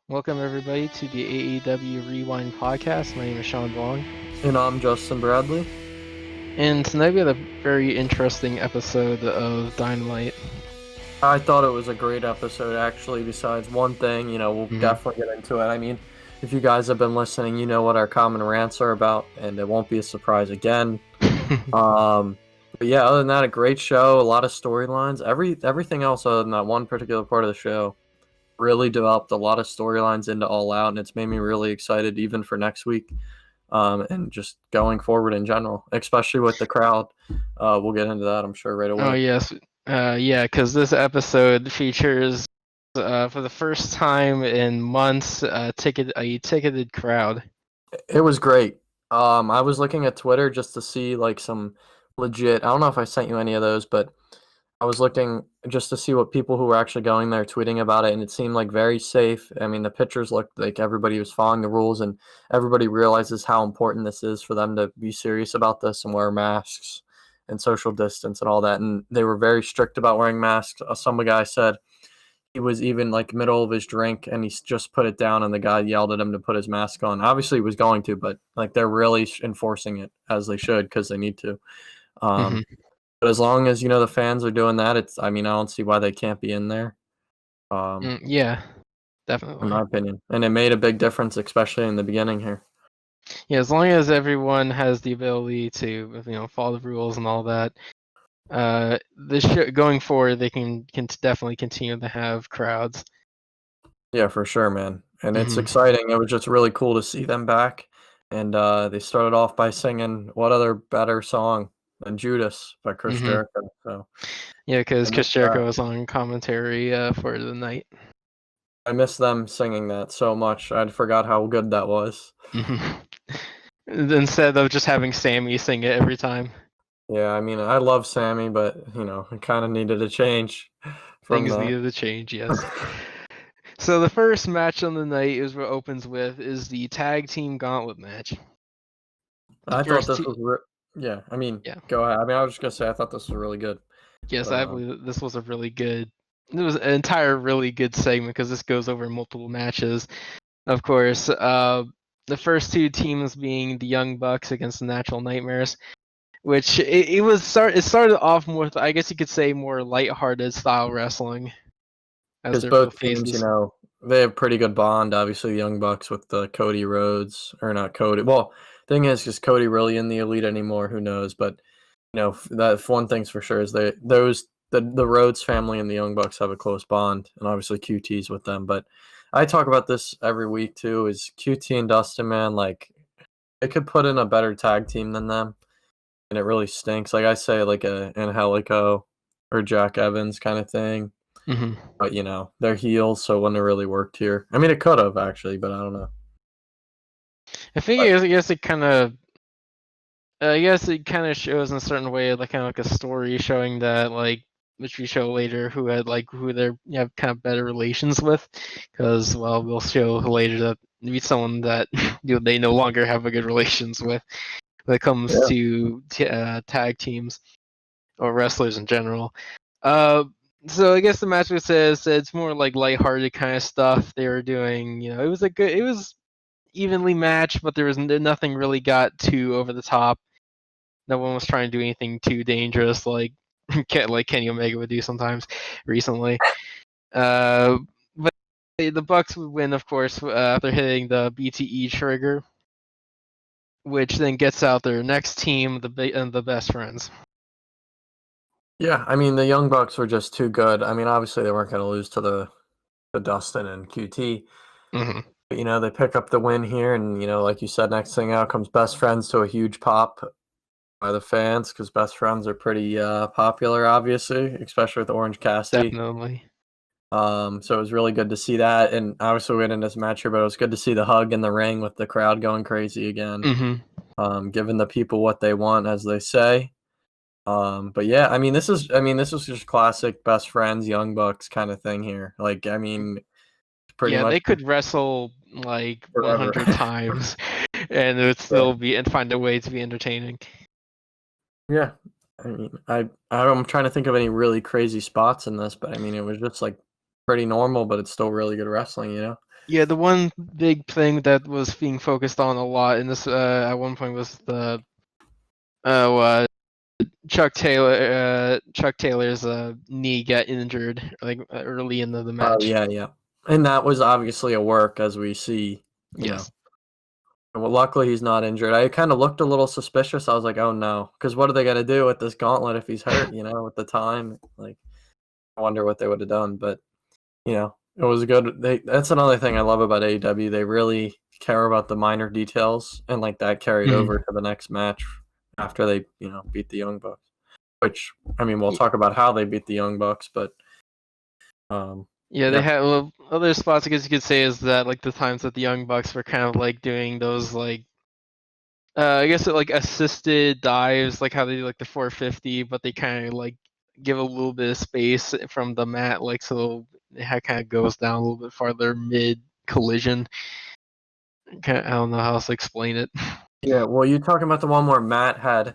Welcome everybody to the AEW Rewind podcast. My name is Shawn Long, And I'm Justin Bradley. and tonight we had a very interesting episode of Dynamite. I thought it was a great episode, actually, besides one thing, we'll Mhm. definitely get into it. I mean, if you guys have been listening, you know what our common rants are about, and it won't be a surprise again. Um, but yeah, other than that, a great show, a lot of storylines. Everything else other than that one particular part of the show really developed a lot of storylines into All Out, and it's made me really excited even for next week. And just going forward in general, especially with the crowd. We'll get into that, I'm sure, right Oh away. yes, yeah, because this episode features, for the first time in months, a ticketed crowd. It was great. I was looking at Twitter just to see like some legit. I don't know if I sent you any of those, but I was looking just to see what people who were actually going there tweeting about it, and it seemed like very safe. I mean, the pictures looked like everybody was following the rules, and everybody realizes how important this is for them to be serious about this and wear masks and social distance and all that. And they were very strict about wearing masks. Some guy said he was even like middle of his drink and he just put it down and the guy yelled at him to put his mask on. Obviously he was going to, but like they're really enforcing it as they should because they need to. Hmm. But as long as the fans are doing that, I mean, I don't see why they can't be in there. Yeah, In my definitely. opinion, and it made a big difference, especially in the beginning here. Yeah, as long as everyone has the ability to, follow the rules and all that. This show going forward, they can definitely continue to have crowds. Yeah, for sure, man. And it's Hmm. exciting. It was just really cool to see them back. And they started off by singing what other better song than Judas by Chris Hmm. Jericho. So Yeah, because I miss Chris that. Jericho was on commentary for the night. I miss them singing that so much. I forgot how good that was. Hmm. Instead of just having Sammy sing it every time, Yeah, I mean, I love Sammy, but it kind of needed a change from things that. needed to change. Yes. So the first match on the night is what opens with is the tag team gauntlet match. The I thought first, this was, yeah. I mean, yeah, go ahead. I mean, I was just gonna say I thought this was really good, yes, but I believe that this was a really good. It was an entire really good segment because this goes over multiple matches. Of course, the first two teams being the Young Bucks against the Natural Nightmares, which it started off more with, I guess you could say, more lighthearted style wrestling as because their real both teams, faces. they have pretty good bond. Obviously, the Young Bucks with the Cody Rhodes, or not Cody. Well, thing is Cody really in the elite anymore? Who knows? But that one thing's for sure is the Rhodes family and the Young Bucks have a close bond, and obviously QT's with them. But I talk about this every week too. Is QT and Dustin, man, like they could put in a better tag team than them, and it really stinks. Like I say, like a Angelico or Jack Evans kind of thing. Hmm. But they're heels, so it wouldn't have really worked here. I mean, it could have actually, but I don't know. But I guess it kind of. Shows in a certain way, like kind of like a story showing that, like, which we show later, who they're have kind of better relations with, because well, we'll show later that maybe someone that they no longer have a good relations with when it comes yeah, to tag teams or wrestlers in general. Uh, so I guess the match says it's more like lighthearted kind of stuff they were doing. It was evenly matched, but there was nothing really got too over the top. No one was trying to do anything too dangerous, like Kenny Omega would do sometimes recently. But the Bucks would win, of course, after hitting the BTE trigger, which then gets out their next team, the Best Friends. yeah. I mean, the Young Bucks were just too good. I mean, obviously they weren't going to lose to the Dustin and QT. Hmm. But, they pick up the win here, and like you said, next thing out comes Best Friends to a huge pop by the fans because Best Friends are pretty popular, obviously, especially with Orange Cassidy. Definitely. So it was really good to see that, and obviously we went into this match here, but it was good to see the hug in the ring with the crowd going crazy again, Hmm. giving the people what they want, as they say. But yeah, I mean, this was just classic Best Friends, Young Bucks kind of thing here. Like, I mean, pretty Yeah, much they could wrestle like forever. 100 times, and it would Yeah. still be and find a way to be entertaining. Yeah. I mean, I'm trying to think of any really crazy spots in this, but I mean, it was just like pretty normal, but it's still really good wrestling. Yeah, the one big thing that was being focused on a lot in this at one point was the uh, Chuck Taylor's knee got injured like early into the Oh match. yeah, yeah. And that was obviously a work, as we see, you know. Yes. Well, luckily he's not injured. I kind of looked a little suspicious. I was like, oh no, because what are they gonna do with this gauntlet if he's hurt? You know, at the time, like, I wonder what they would have done. But it was good. That's another thing I love about AEW. They really care about the minor details, and like that carried over Mhm. to the next match after they beat the Young Bucks. Which, I mean, we'll talk about how they beat the Young Bucks, but Yeah, they yeah, had other spots. I guess you could say is that like the times that the Young Bucks were kind of like doing those like I guess like assisted dives, like how they do like the 450, but they kind of like give a little bit of space from the mat, like so it kind of goes down a little bit farther mid collision. I don't know how else to explain it. yeah. Well, you talking about the one where Matt had,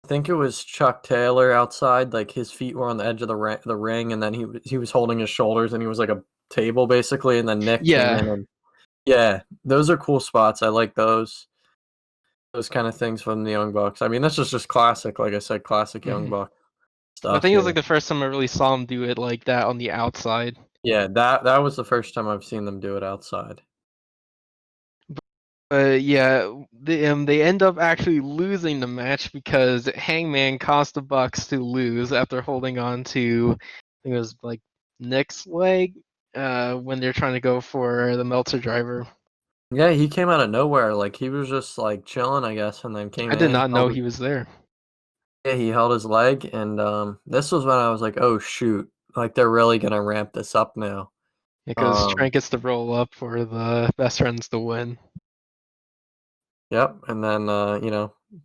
I think it was Chuck Taylor outside, like his feet were on the edge of the ring, and then he was holding his shoulders, and he was like a table basically, and then Nick came Yeah. in and yeah, those are cool spots. I like those kind of things from the Young Bucks. I mean, this is just classic, like I said, classic Young Hmm. Buck I stuff think it was here. like the first time I really saw him do it like that on the outside. Yeah, that was the first time I've seen them do it outside. But yeah, they end up actually losing the match because Hangman caused the Bucks to lose after holding on to, I think it was like Nick's leg, when they're trying to go for the Meltzer driver. Yeah, he came out of nowhere. Like he was just like chilling, I guess, and then came I did in. not know he was there Yeah, he held his leg, and this was when I was like, oh shoot, like they're really gonna ramp this up now. because Um, Trent gets to roll up for the best friends to win. yep, and then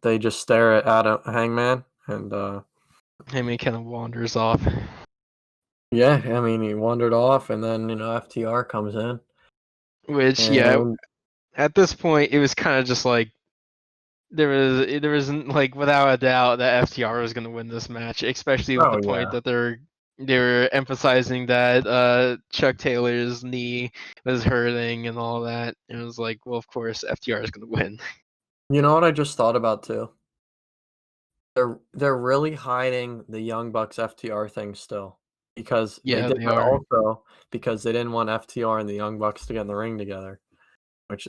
they just stare at Hangman, and Hangman kind of wanders off, yeah, I mean he wandered off, and then FTR comes in, which yeah, and at this point it was kind of just like there was like without a doubt that FTR was going to win this match, especially with oh the point yeah, that they were emphasizing that Chuck Taylor's knee was hurting and all that. And it was like, well, of course FTR is going to win. you know what I just thought about too? They're really hiding the Young Bucks FTR thing still because they Yeah, did they that are. also because they didn't want FTR and the Young Bucks to get in the ring together, which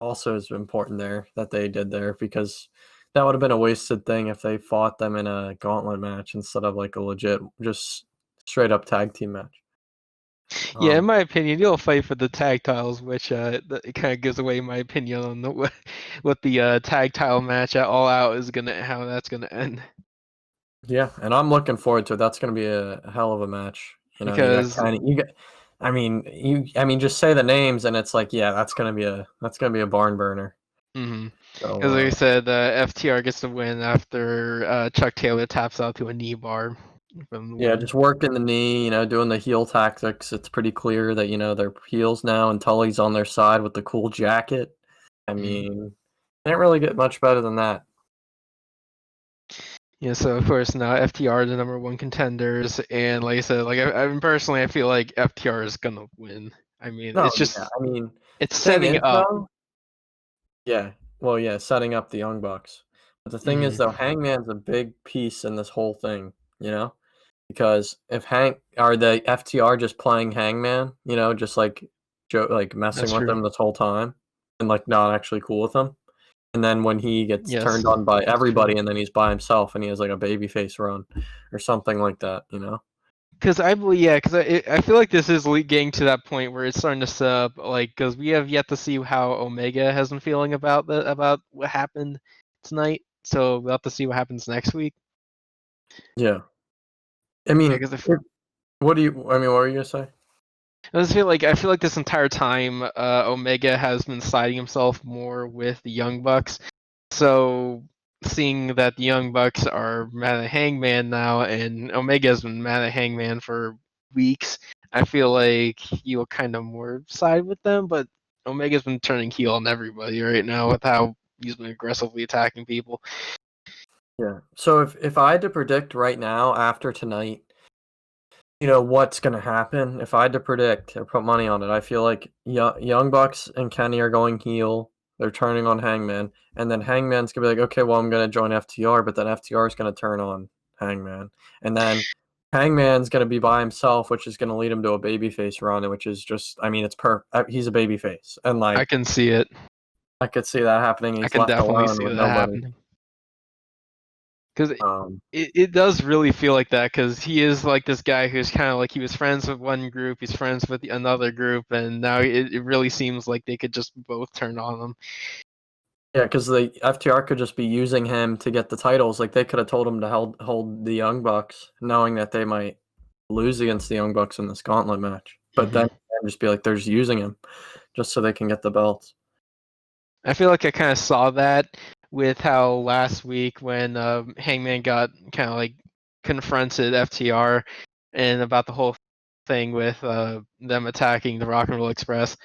also is important there that they did there because that would have been a wasted thing if they fought them in a gauntlet match instead of like a legit just straight up tag team match. Yeah, in Um, my opinion, you'll fight for the tag titles, which it kind of gives away my opinion on what the tag title match at All Out is gonna how that's gonna end. yeah, and I'm looking forward to it. That's going to be a hell of a match. You got Because kind of you got. I mean, just say the names, and it's like, yeah, that's gonna be a barn burner. Mhm. So, As I said, FTR gets the win after Chuck Taylor taps out to a knee bar from the yeah, win. just working the knee, doing the heel tactics. It's pretty clear that they're heels now, and Tully's on their side with the cool jacket. I Mhm. mean, can't really get much better than that. Yeah, so of course now FTR are the number one contenders, and like I said, like I mean, personally, I feel like FTR is gonna win. I mean, No, it's yeah, just I mean, it's the thing setting is up. though, yeah, well, yeah, setting up the Young Bucks. But the thing is Hmm. though, Hangman's a big piece in this whole thing, you know? Because if Hank are the FTR just playing Hangman, just like like messing That's with true. them this whole time and like not actually cool with them. And then when he gets Yes, turned on by that's true. everybody and then he's by himself and he has like a babyface run or something like that. Because I believe, yeah, because I feel like this is getting to that point where it's starting to set up, like, because we have yet to see how Omega has been feeling about what happened tonight. So we'll have to see what happens next week. Yeah. I Yeah, mean, because what were you gonna say? I feel like this entire time, Omega has been siding himself more with the Young Bucks. So seeing that the Young Bucks are mad at Hangman now, and Omega has been mad at Hangman for weeks, I feel like he'll kind of more side with them. But Omega's been turning heel on everybody right now with how he's been aggressively attacking people. Yeah. So if I had to predict right now after tonight, what's going to happen. If I had to predict or put money on it, I feel like Young Bucks and Kenny are going heel. They're turning on Hangman. And then Hangman's going to be like, okay, well, I'm going to join FTR. But then FTR is going to turn on Hangman. And then Hangman's going to be by himself, which is going to lead him to a babyface run, which is just, I mean, it's he's a babyface. And, I can see it. I could see that happening. I He's can left definitely alone see with that nobody. happening. Because Um, it does really feel like that, because he is like this guy who's kind of like, he was friends with one group, he's friends with another group, and now it really seems like they could just both turn on him. Yeah, because the FTR could just be using him to get the titles. Like, they could have told him to hold the Young Bucks, knowing that they might lose against the Young Bucks in this Gauntlet match. But then just be like, they're just using him just so they can get the belts. I feel like I kind of saw that with how last week when Hangman got kind of like confronted FTR and about the whole thing with them attacking the Rock and Roll Express,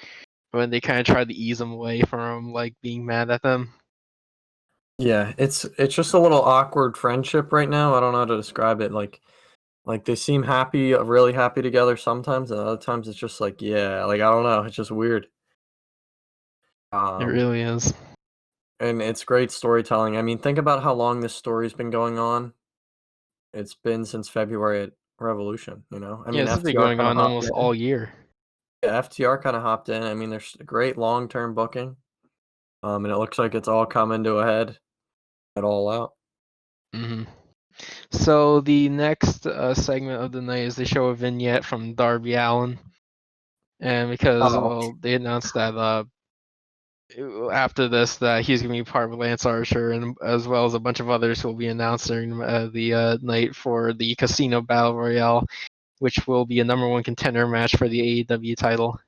when they kind of tried to ease him away from like being mad at them. Yeah, it's just a little awkward friendship right now. I don't know how to describe it. Like they seem happy, really happy together sometimes, and other times it's just like, yeah, like I don't know, it's just weird. It really is. And it's great storytelling. I mean, think about how long this story's been going on. It's been since February at Revolution, I Yeah, mean, this has been FTR going kind of on hopped almost in. all year. Yeah, FTR kind of hopped in. I mean, there's great long-term booking. And it looks like it's all coming to a head at All Out. So the next segment of the night is they show a vignette from Darby Allin, and because they announced that after this that he's going to be part of Lance Archer, and as well as a bunch of others who will be announced during the night for the Casino Battle Royale, which will be a #1 contender match for the AEW title.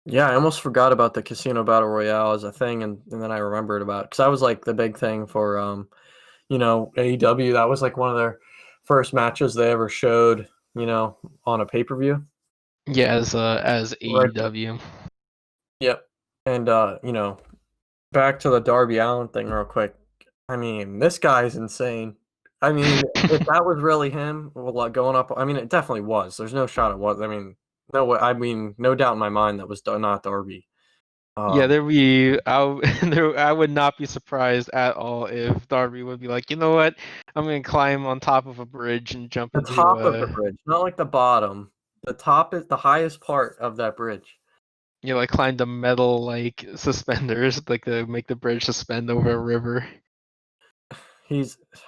Yeah, I almost forgot about the Casino Battle Royale as a thing, and then I remembered about it because that was like the big thing for AEW. That was like one of their first matches they ever showed, on a pay-per-view. Yeah, as Right. AEW. Yep. And back to the Darby Allin thing real quick. I mean, this guy's insane. I mean, if that was really him, like going up, I mean, it definitely was. There's no shot it was. I mean, no way. I mean, no doubt in my mind that was not Darby. Yeah, I would not be surprised at all if Darby would be like, you know what, I'm gonna climb on top of a bridge and jump The into top of the bridge, not like the bottom. The top is the highest part of that bridge. like climb the metal like suspenders, like to make the bridge suspend over a river.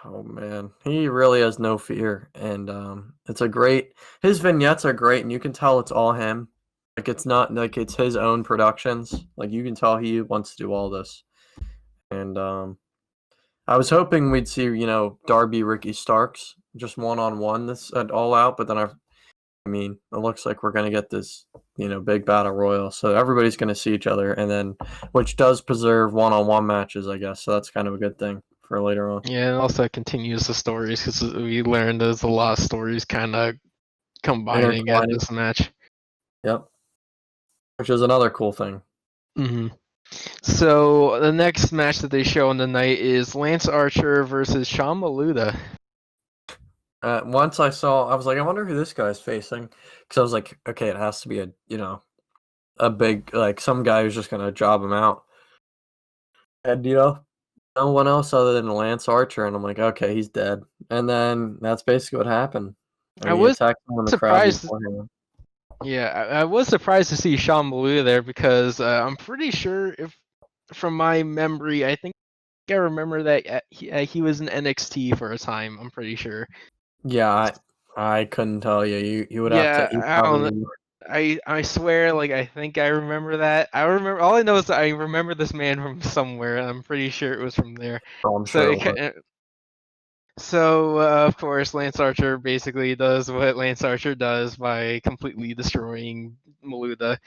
Oh man, he really has no fear, and his vignettes are great, and you can tell it's all him. Like, it's not like it's his own productions. Like, you can tell he wants to do all this. And I was hoping we'd see, Darby Ricky Starks just one-on-one this at All Out, but then I mean, it looks like we're gonna get this, big battle royal. So everybody's gonna see each other, and then which does preserve one-on-one matches, I guess. So that's kind of a good thing for later on. Yeah, and also continues the stories, because we learned there's a lot of stories kind of combining at Intertwining. this match. Yep. Which is another cool thing. So the next match that they show on the night is Lance Archer versus Shawn Maluda. Once I was like, I wonder who this guy's facing, because I was like, okay, it has to be a big, like, some guy who's just gonna job him out, and no one else other than Lance Archer, and I'm like, okay, he's dead, and then that's basically what happened. I He was attacked him in the crowd surprised. beforehand. Yeah, I was surprised to see Shawn Maluda there, because I'm pretty sure, if from my memory, I think I remember that he was in NXT for a time. I'm pretty sure. Yeah, I couldn't tell you. You would have to. Yeah, You I don't know. probably. I swear, like, I think I remember that. I remember, all I know is that I remember this man from somewhere, and I'm pretty sure it was from there. Oh, I'm So sure it, it was. So, of course, Lance Archer basically does what Lance Archer does by completely destroying Maluda,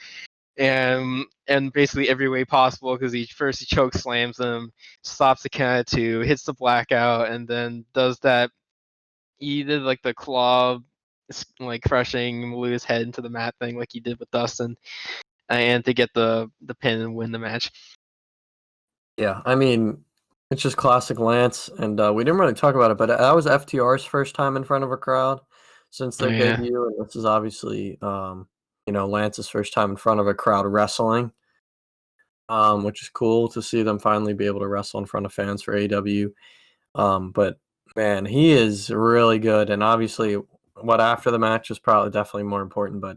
and basically every way possible, because he choke slams him, stops the count of two, hits the blackout, and then does that. He did like the claw, like crushing Maluda's head into the mat thing, like he did with Dustin, and to get the pin and win the match. Yeah, I mean, it's just classic Lance, and we didn't really talk about it, but that was FTR's first time in front of a crowd. since their debut, and this is obviously Lance's first time in front of a crowd wrestling, which is cool to see them finally be able to wrestle in front of fans for AEW. But man, he is really good, and obviously, what after the match is probably definitely more important. But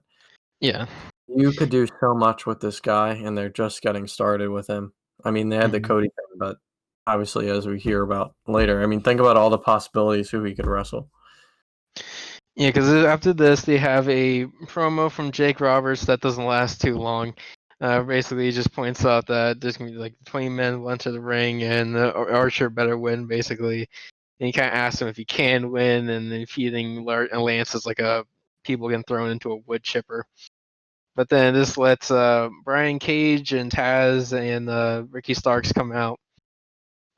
yeah, you could do so much with this guy, and they're just getting started with him. I mean, they had the Cody thing, but obviously, as we hear about later, I mean, think about all the possibilities who he could wrestle. Yeah, because after this, they have a promo from Jake Roberts that doesn't last too long. Basically, he just points out that there's going to be like 20 men will enter the ring, and Archer better win, basically. And he kind of asks him if he can win, and then feeding Lance is like people getting thrown into a wood chipper. But then this lets Brian Cage and Taz and Ricky Starks come out.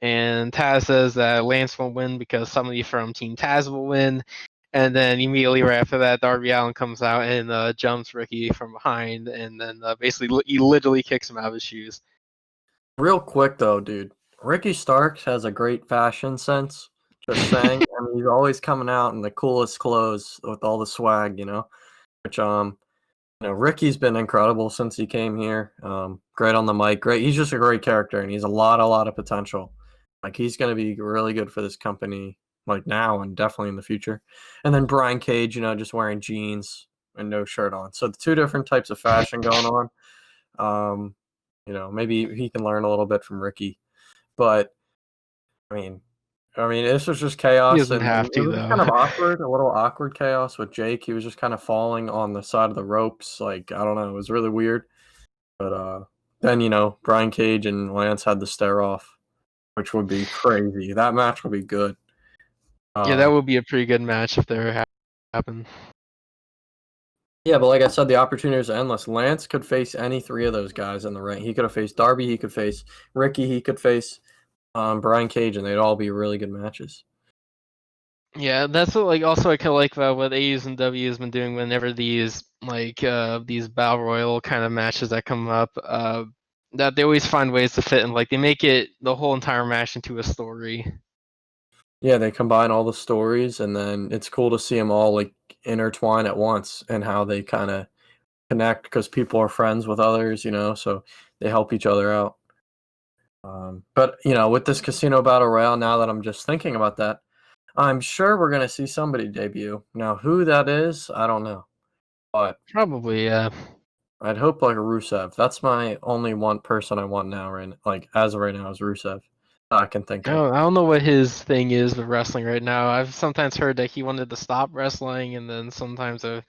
And Taz says that Lance won't win because somebody from Team Taz will win. And then immediately right after that, Darby Allin comes out and jumps Ricky from behind, and then basically he literally kicks him out of his shoes. Real quick though, dude, Ricky Starks has a great fashion sense. Just saying, I mean, he's always coming out in the coolest clothes with all the swag, which Ricky's been incredible since he came here. Great on the mic, great. He's just a great character, and he's a lot of potential. Like he's gonna be really good for this company, like now and definitely in the future. And then Brian Cage, just wearing jeans and no shirt on. So the two different types of fashion going on. Maybe he can learn a little bit from Ricky. But I mean, this was just chaos. He doesn't and have it to, was though. kind of awkward, a little awkward chaos with Jake. He was just kind of falling on the side of the ropes. Like, I don't know, it was really weird. But then, Brian Cage and Lance had the stare off, which would be crazy. That match would be good. Yeah, that would be a pretty good match if that happened. Yeah, but like I said, the opportunities are endless. Lance could face any three of those guys in the ring. He could have faced Darby, he could face Ricky, he could face Brian Cage, and they'd all be really good matches. Yeah, that's what also I kind of like about what A's and W has been doing whenever these these battle royal kind of matches that come up. That they always find ways to fit in. Like they make it the whole entire match into a story. Yeah, they combine all the stories, and then it's cool to see them all like intertwine at once and how they kind of connect because people are friends with others, so they help each other out. But with this casino battle royale, now that I'm just thinking about that, I'm sure we're gonna see somebody debut. Now, who that is, I don't know, but Probably, yeah. I'd hope like Rusev. That's my only one person I want now, right? Like as of right now, is Rusev. I can think of. I don't know what his thing is with wrestling right now. I've sometimes heard that he wanted to stop wrestling, and then sometimes, or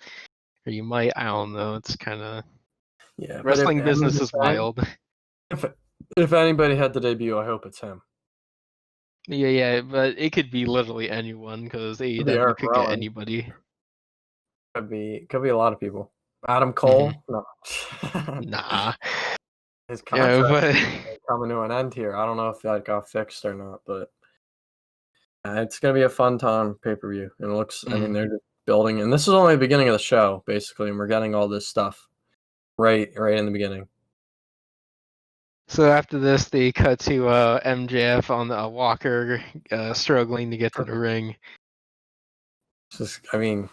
you might. I don't know. It's kind of wrestling business is wild. If anybody had the debut, I hope it's him. Yeah, but it could be literally anyone because AEW could get anybody. Could be a lot of people. Adam Cole? No. Nah. His contract is coming to an end here. I don't know if that got fixed or not, but it's gonna be a fun time pay-per-view. And it looks, I mean, they're just building, and this is only the beginning of the show, basically, and we're getting all this stuff right in the beginning. So after this, they cut to MJF on a walker, struggling to get to the ring. Just, I mean,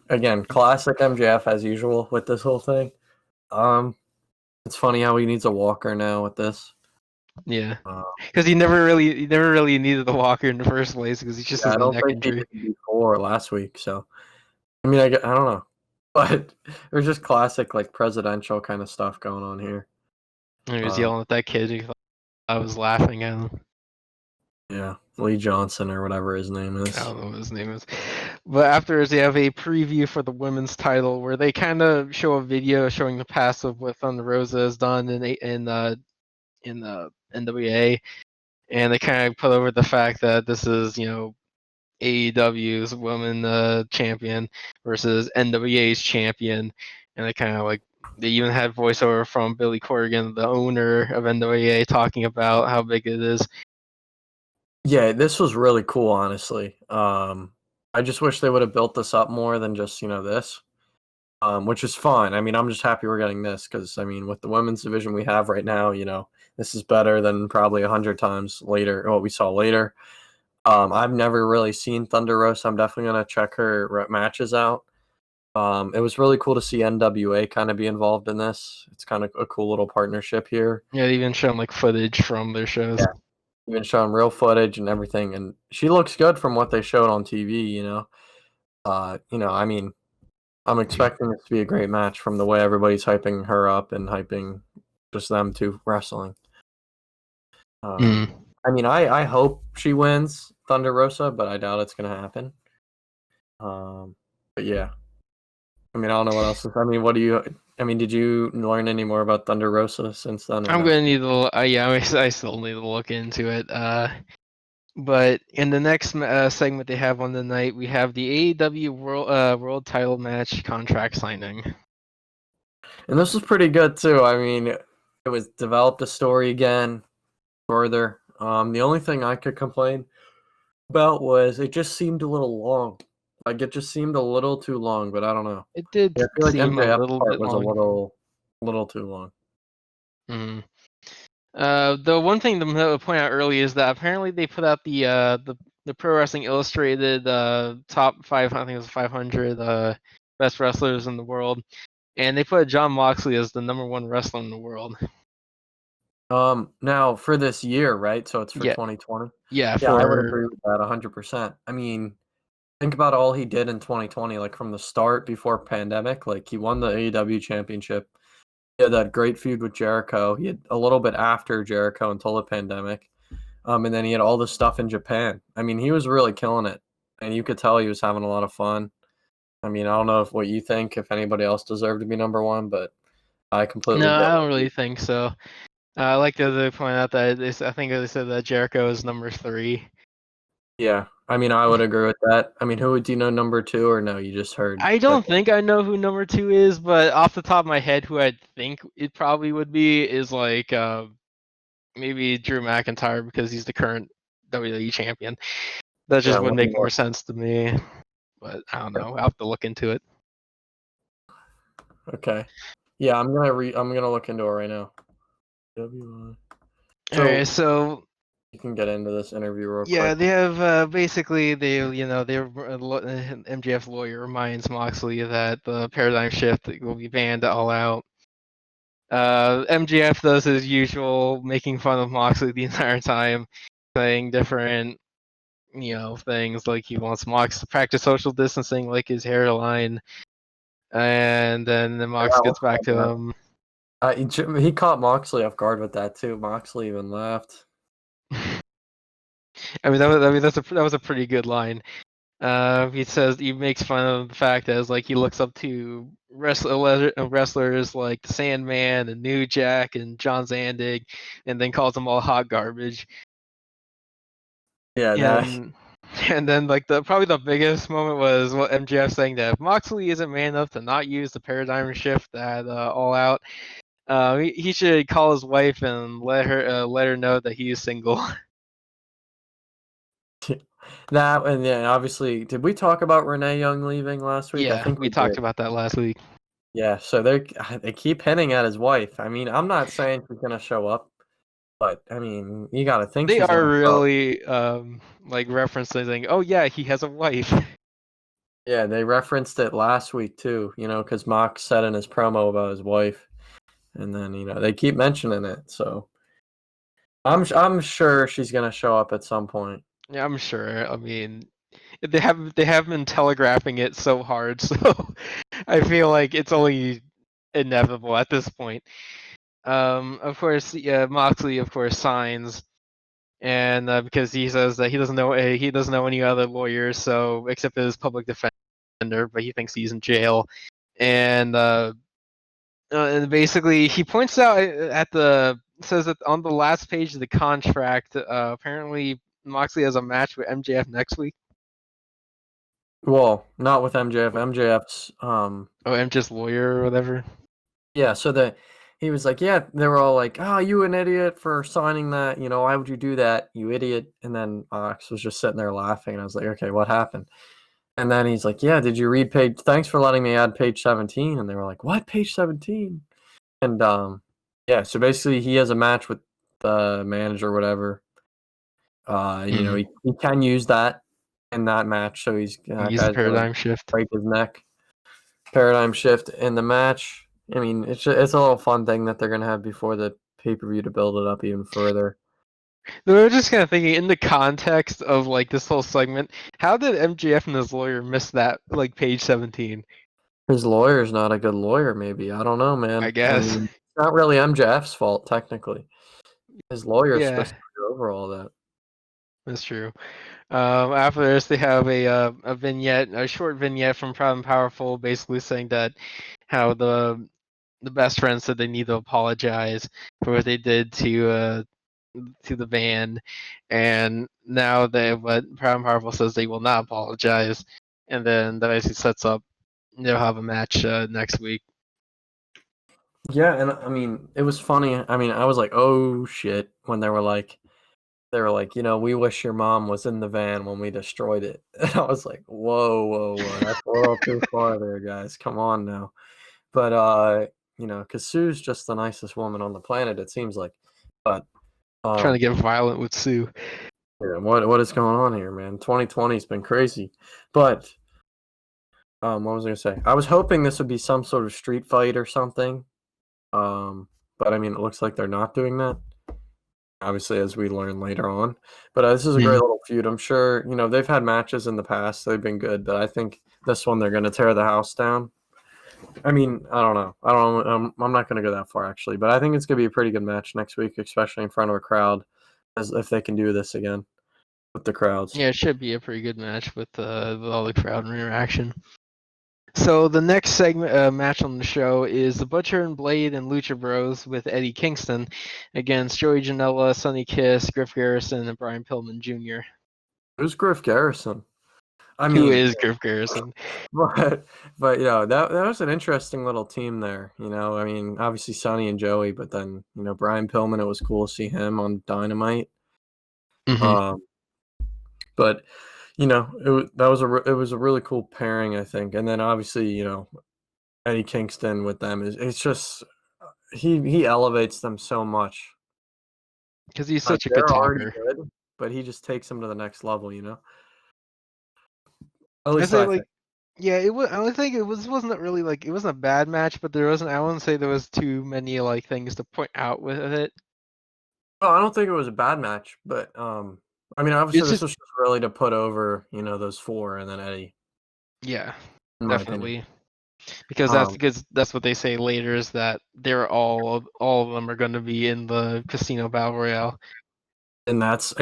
again, classic MJF as usual with this whole thing. It's funny how he needs a walker now with this. Yeah, because he never really needed the walker in the first place because he's just a neck injury. Before last week, so I mean, I don't know, but there's just classic like presidential kind of stuff going on here. He was yelling at that kid. I was laughing at him. Yeah, Lee Johnson or whatever his name is. I don't know what his name is. But afterwards, they have a preview for the women's title where they kind of show a video showing the past of what Thunder Rosa has done in the NWA, and they kind of put over the fact that this is AEW's women champion versus NWA's champion, and they kind of they even had voiceover from Billy Corgan, the owner of NWA, talking about how big it is. Yeah, this was really cool, honestly. I just wish they would have built this up more than just this, which is fine. I mean, I'm just happy we're getting this because I mean, with the women's division we have right now, this is better than probably 100 times later what we saw later. I've never really seen Thunder Rosa. I'm definitely gonna check her matches out. It was really cool to see NWA kind of be involved in this. It's kind of a cool little partnership here. Yeah, they even shown like footage from their shows. Yeah. Even showing real footage and everything, and she looks good from what they showed on TV. I mean, I'm expecting this to be a great match from the way everybody's hyping her up and hyping just them two wrestling. Mm. I mean, I hope she wins Thunder Rosa, but I doubt it's gonna happen. But yeah, I mean, I don't know what else. I mean, did you learn any more about Thunder Rosa since then? Or I'm no? gonna need to. I still need to look into it. But in the next segment they have on the night, we have the AEW World Title match contract signing. And this was pretty good too. I mean, it was developed a story again further. The only thing I could complain about was it just seemed a little long. Like it just seemed a little too long, but I don't know. It did Yeah, I feel like seem a MJF little part bit was a long. little too long. Mm. The one thing to point out early is that apparently they put out the Pro Wrestling Illustrated top 5. I think it was 500 best wrestlers in the world, and they put John Moxley as the #1 wrestler in the world. Now for this year, right? So it's for Yeah, 2020. yeah. Yeah, I would For agree with that 100%. I mean, think about all he did in 2020, like from the start before pandemic. Like he won the AEW championship. He had that great feud with Jericho. He had a little bit after Jericho until the pandemic. And then he had all the stuff in Japan. I mean, he was really killing it, and you could tell he was having a lot of fun. I mean, I don't know what you think, if anybody else deserved to be #1, but I completely no, get I don't it. really think so. I like to point out that I think they said that Jericho is #3. Yeah, I mean, I would agree with that. I mean, who do you know #2 or no? You just heard I that. don't think I know who #2 is, but off the top of my head, who I think it probably would be is like maybe Drew McIntyre because he's the current WWE champion. That Yeah, just would make more sense to me. But I don't know. I'll have to look into it. okay. Yeah, I'm gonna look into it right now. WI. All right, So so you can get into this interview real yeah, quick. they have basically MJF's lawyer reminds Moxley that the paradigm shift will be banned all out. MJF does his usual, making fun of Moxley the entire time, saying different things like he wants Mox to practice social distancing, like his hairline, and then Yeah, Mox that gets was back to fun, him. he caught Moxley off guard with that too. Moxley even laughed. That was a pretty good line. He makes fun of the fact that like he looks up to wrestlers like the Sandman and New Jack and John Zandig, and then calls them all hot garbage. Yeah, that. And and then like probably the biggest moment was what MJF saying that if Moxley isn't man enough to not use the paradigm shift at All Out, he should call his wife and let her know that he is single. That and then obviously, did we talk about Renee Young leaving last week? I Yeah, think we we talked did. about that last week. Yeah, so they keep hinting at his wife. I mean, I'm not saying she's gonna show up, but I mean, you gotta think They she's are gonna show up. really like referencing, oh yeah, he has a wife. Yeah, they referenced it last week too. Because Mox said in his promo about his wife, and then they keep mentioning it. So I'm sure she's gonna show up at some point. Yeah, I'm sure. I mean, they have been telegraphing it so hard, so I feel like it's only inevitable at this point. Of course, yeah, Moxley of course signs, and because he says that he doesn't know any other lawyers, so except his public defender, but he thinks he's in jail, and and basically he points out at the says that on the last page of the contract, apparently Moxley has a match with MJF next week. Well, not with MJF. MJF's Oh, MJF's lawyer or whatever. yeah. So he was like, yeah, they were all like, oh, you an idiot for signing that. Why would you do that, you idiot? And then Mox was just sitting there laughing, and I was like, okay, what happened? And then he's like, yeah, did you read page? Thanks for letting me add page 17. And they were like, what, page 17? And yeah, so basically he has a match with the manager or whatever. You know, he can use that in that match, so Use the paradigm shift. break his neck. Paradigm shift in the match. I mean, it's a little fun thing that they're gonna have before the pay-per-view to build it up even further. We were just kind of thinking in the context of like this whole segment, how did MJF and his lawyer miss that like page 17? His lawyer's not a good lawyer, maybe. I don't know, man. I guess. Mean, it's not really MJF's fault, technically. His lawyer's Yeah, supposed to go over all that. that's true. After this, they have a vignette, a short vignette from Proud and Powerful, basically saying that how the best friend said they need to apologize for what they did to the band, and now but Proud and Powerful says they will not apologize, and then that basically sets up they'll have a match next week. Yeah, and I mean, it was funny. I mean, I was like, "Oh shit!" when they were like, you know, we wish your mom was in the van when we destroyed it. And I was like, whoa, that's a little too far there, guys. Come on now. But you know, because Sue's just the nicest woman on the planet, it seems like. But Trying to get violent with Sue. yeah, what is going on here, man? 2020's been crazy. But what was I gonna say? I was hoping this would be some sort of street fight or something. But I mean, it looks like they're not doing that. Obviously, as we learn later on. But this is a great little feud. I'm sure, you know, they've had matches in the past. They've been good, but I think this one they're going to tear the house down. I mean, I don't know. I'm not going to go that far, actually. But I think it's going to be a pretty good match next week, especially in front of a crowd, as if they can do this again with the crowds. Yeah, it should be a pretty good match with all the crowd interaction. So the next segment match on the show is the Butcher and Blade and Lucha Bros with Eddie Kingston against Joey Janela, Sonny Kiss, Griff Garrison, and Brian Pillman Jr. Who's Griff Garrison? Who is Griff Garrison? But you know, that was an interesting little team there. You know, I mean, obviously Sonny and Joey, but then, you know, Brian Pillman, it was cool to see him on Dynamite. But you know, it was a really cool pairing, I think. And then obviously, you know, Eddie Kingston with them it's just he elevates them so much because he's such a good talker. Good, but he just takes them to the next level, you know. At least I think. Yeah, it was. I don't think it wasn't really like it wasn't a bad match, but there wasn't. I wouldn't say there was too many like things to point out with it. Oh, I don't think it was a bad match, but I mean, obviously this was just really to put over, you know, those four and then Eddie. Yeah, definitely. Because that's what they say later is that they're all of them are going to be in the Casino Battle Royale. And that's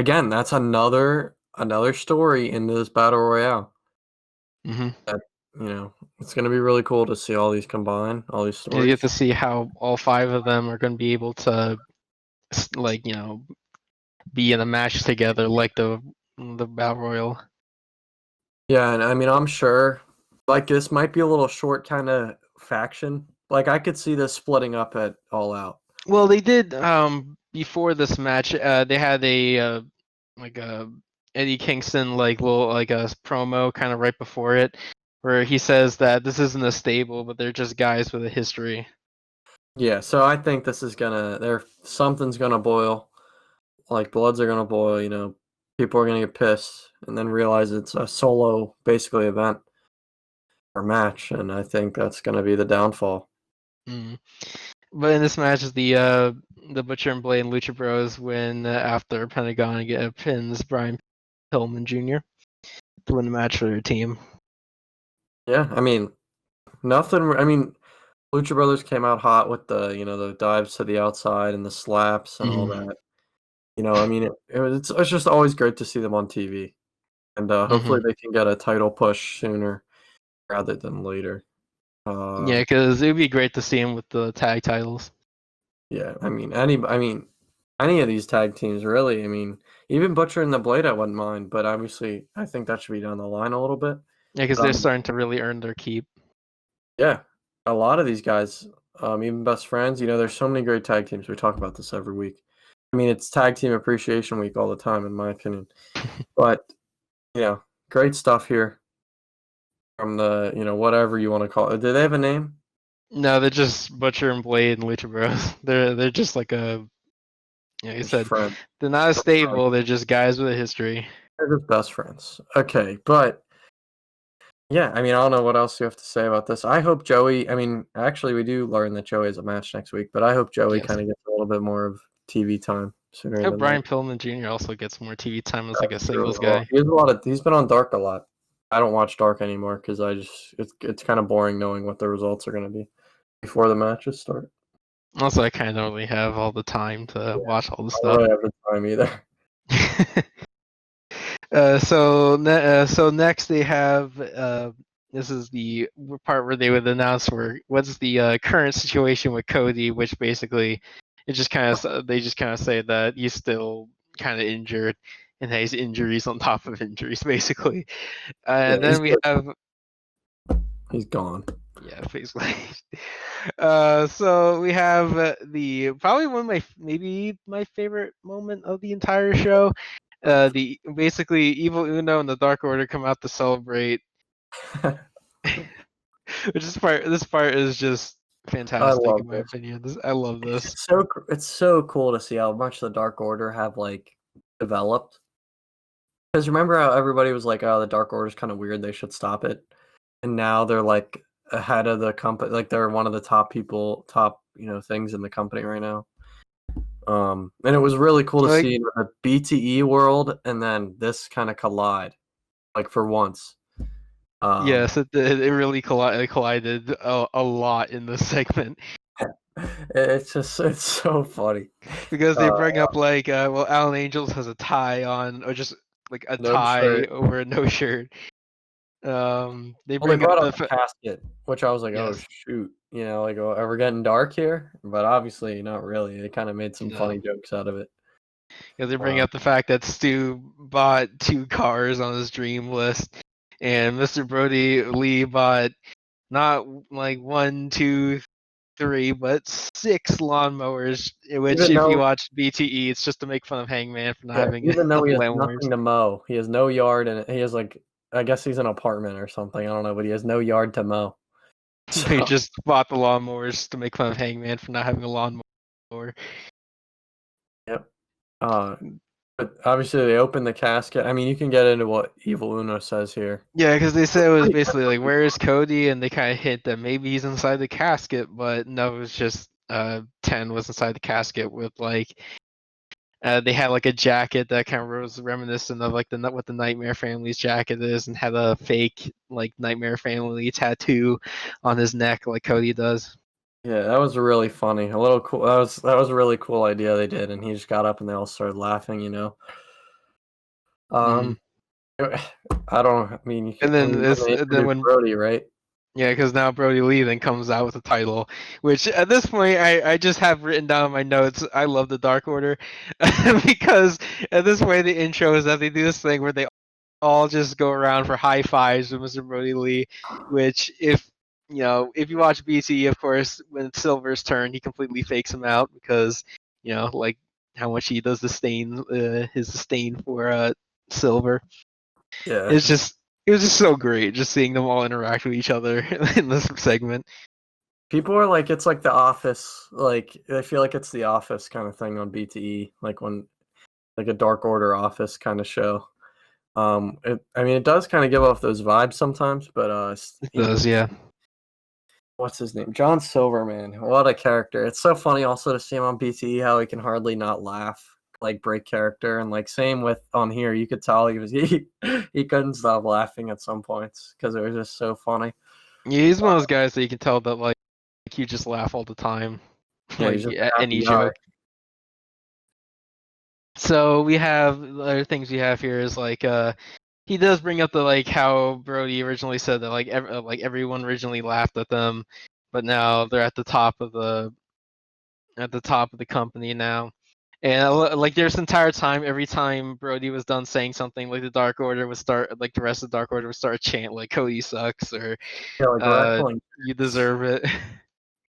another story in this Battle Royale. That, you know, it's going to be really cool to see all these combine, all these stories. You get to see how all five of them are going to be able to, like, you know, be in a match together like the Battle Royal. Yeah, and I mean, I'm sure like this might be a little short kind of faction. Like I could see this splitting up at All Out. Well, they did before this match. They had a like a Eddie Kingston like little like a promo kind of right before it, where he says that this isn't a stable, but they're just guys with a history. Yeah, so I think this is something's gonna boil, like bloods are gonna boil. You know, people are gonna get pissed and then realize it's a solo basically event or match, and I think that's gonna be the downfall. But in this match, the Butcher and Blade and Lucha Bros win after Pentagon pins Brian Pillman Jr. to win the match for their team. Yeah, I mean, nothing. I mean, Lucha Brothers came out hot with the, you know, the dives to the outside and the slaps and all that. You know, I mean, it's just always great to see them on TV, and hopefully they can get a title push sooner rather than later. Yeah, because it would be great to see him with the tag titles. Yeah, I mean, any of these tag teams, really. I mean, even Butcher and the Blade, I wouldn't mind, but obviously, I think that should be down the line a little bit. Yeah, because they're starting to really earn their keep. Yeah, a lot of these guys, even Best Friends, you know, there's so many great tag teams. We talk about this every week. I mean, it's Tag Team Appreciation Week all the time, in my opinion. But, you know, great stuff here from the, you know, whatever you want to call it. Do they have a name? No, they're just Butcher and Blade and Lucha Bros. They're just like a Yeah, he Just said friends. they're not as stable. They're just guys with a history. They're just best friends. Okay, but yeah, I mean, I don't know what else you have to say about this. I hope Joey. I mean, actually, we do learn that Joey has a match next week, but I hope Joey Yes. kind of gets a little bit more of TV time sooner I hope than later. Brian Pillman Jr. also gets more TV time as like a That's true singles as well. guy. He has a lot of. He's been on Dark a lot. I don't watch Dark anymore because it's kind of boring knowing what the results are going to be before the matches start. Also, I kind of don't really have all the time to watch all the I don't stuff. really have the time either. So next they have this is the part where they would announce what's the current situation with Cody, which basically they just kind of say that he's still kind of injured and has injuries on top of injuries basically. Yeah, And then we have he's gone. yeah, basically. So we have the probably one of maybe my favorite moment of the entire show. The basically Evil Uno and the Dark Order come out to celebrate, which is part. This part is just I fantastic love in my this. opinion. I love this. It's so cool to see how much the Dark Order have like developed. Because remember how everybody was like, "Oh, the Dark Order's kind of weird. They should stop it." And now they're like ahead of the company. Like they're one of the top things in the company right now. And it was really cool to Like see the BTE world and then this kind of collide, like for once. yes, it really collided a lot in this segment It's so funny. because they Uh, bring up like well Alan Angels has a tie on or just like a no tie shirt. over a no shirt. They Well, they bring up brought up the the casket, which I was like, "Oh yes, shoot," like, "Oh, are we getting dark here?" But obviously, not really. They kind of made some no, funny jokes out of it. because they bring Uh, up the fact that Stu bought 2 cars on his dream list, and Mr. Brodie Lee bought not like 1, 2, 3, but 6 lawnmowers. Which, even if you though, watch BTE, it's just to make fun of Hangman for not yeah, having even though he has lawnmowers. nothing to mow, he has no yard, and he has like, I guess he's an apartment or something. I don't know, but he has no yard to mow. He So, just bought the lawnmowers to make fun of Hangman for not having a lawnmower. yep. Uh, but obviously, they open the casket. I mean, you can get into what Evil Uno says here. Yeah, because they said it was Pretty basically like, "Where is Cody?" And they kind of hint that maybe he's inside the casket, but no, it was just 10 was inside the casket with like they had like a jacket that kind of was reminiscent of like what the Nightmare Family's jacket is, and had a fake like Nightmare Family tattoo on his neck like Cody does. Yeah, that was really funny. A little cool. That was a really cool idea they did, and he just got up and they all started laughing. Mm. Um, I don't. I mean, And then when this, they then introduced when Brody, right? yeah, because now Brodie Lee then comes out with a title, which at this point I just have written down in my notes. I love the Dark Order because at this point the intro is that they do this thing where they all just go around for high fives with Mr. Brodie Lee, which if you watch BT, of course, when it's Silver's turn, he completely fakes him out because like how much he does his disdain for Silver. Yeah. It was just so great just seeing them all interact with each other in this segment. People are like, it's like The Office. Like, I feel like it's The Office kind of thing on BTE, like like a Dark Order Office kind of show. I mean, it does kind of give off those vibes sometimes, but It does, yeah. what's his name? John Silverman. What a character! It's so funny also to see him on BTE how he can hardly not laugh, like break character, and like same with on here. You could tell he couldn't stop laughing at some points because it was just so funny. Yeah, he's one of those guys that you can tell that like you just laugh all the time, Yeah, like he's just at a any happy guy. joke. So we have the other things we have here is like he does bring up the like how Brodie originally said that like everyone originally laughed at them, but now they're at the top of the company now. And like there's entire time, every time Brodie was done saying something, like the Dark Order would start, like the rest of the Dark Order would start a chant like "Cody sucks" or Yeah, like wrestling. "You deserve it."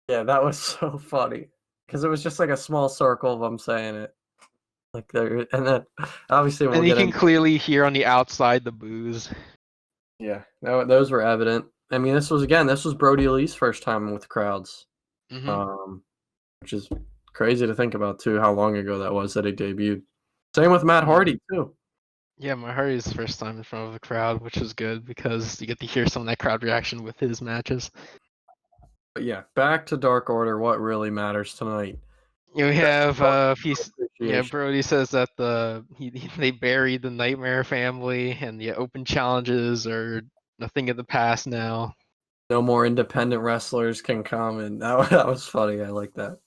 Yeah, that was so funny because it was just like a small circle of them saying it. Like there, and then obviously we'll And you get can into. clearly hear on the outside the boos. Yeah, those were evident. I mean, this was Brodie Lee's first time with crowds, Hmm. which is, Crazy to think about too, how long ago that was that he debuted. Same with Matt Hardy too. Yeah, Matt Hardy's first time in front of the crowd, which was good because you get to hear some of that crowd reaction with his matches. But yeah, back to Dark Order. What really matters tonight? We have Appreciation. Brodie says that they buried the Nightmare family and the open challenges are a thing of the past now. No more independent wrestlers can come, and that was funny. I like that.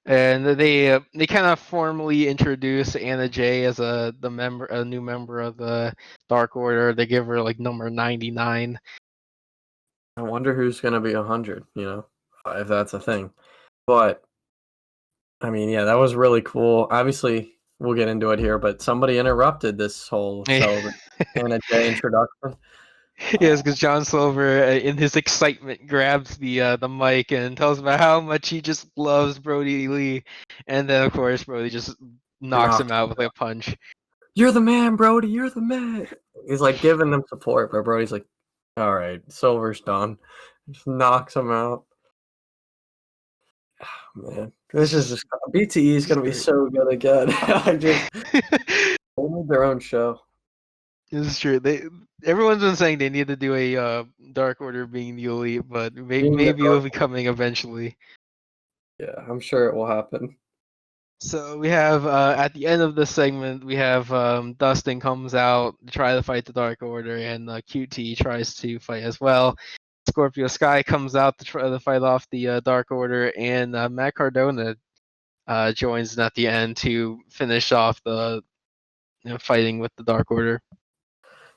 And they kind of formally introduce Anna Jay as a new member of the Dark Order. They give her like number 99. I wonder who's gonna be 100. If that's a thing. But I mean, yeah, that was really cool. Obviously, we'll get into it here, but somebody interrupted this whole celebration Anna Jay introduction. Yes, because John Silver, in his excitement, grabs the mic and tells about how much he just loves Brodie Lee, and then of course Brodie just knocks him out with like a punch. You're the man, Brodie. You're the man. He's like giving them support, but Brodie's like, "All right, Silver's done." Just knocks him out. Oh, man, this is just BTE is gonna be so good again. They need their own show. This is true. Everyone's been saying they need to do a Dark Order being the elite, but maybe it'll be coming eventually. Yeah, I'm sure it will happen. So we have at the end of this segment, we have Dustin comes out to try to fight the Dark Order, and QT tries to fight as well. Scorpio Sky comes out to try to fight off the Dark Order, and Matt Cardona joins at the end to finish off the fighting with the Dark Order.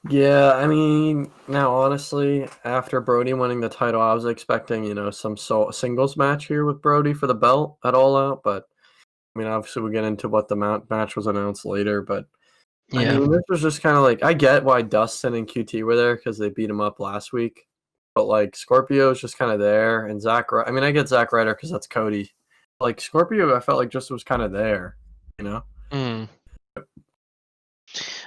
Yeah, I mean, now honestly, after Brodie winning the title, I was expecting, some singles match here with Brodie for the belt at All Out, but I mean, obviously we'll get into what the match was announced later, but I mean, this was just kind of like, I get why Dustin and QT were there because they beat him up last week, but like Scorpio is just kind of there, and I mean, I get Zack Ryder because that's Cody. Like Scorpio, I felt like just was kind of there,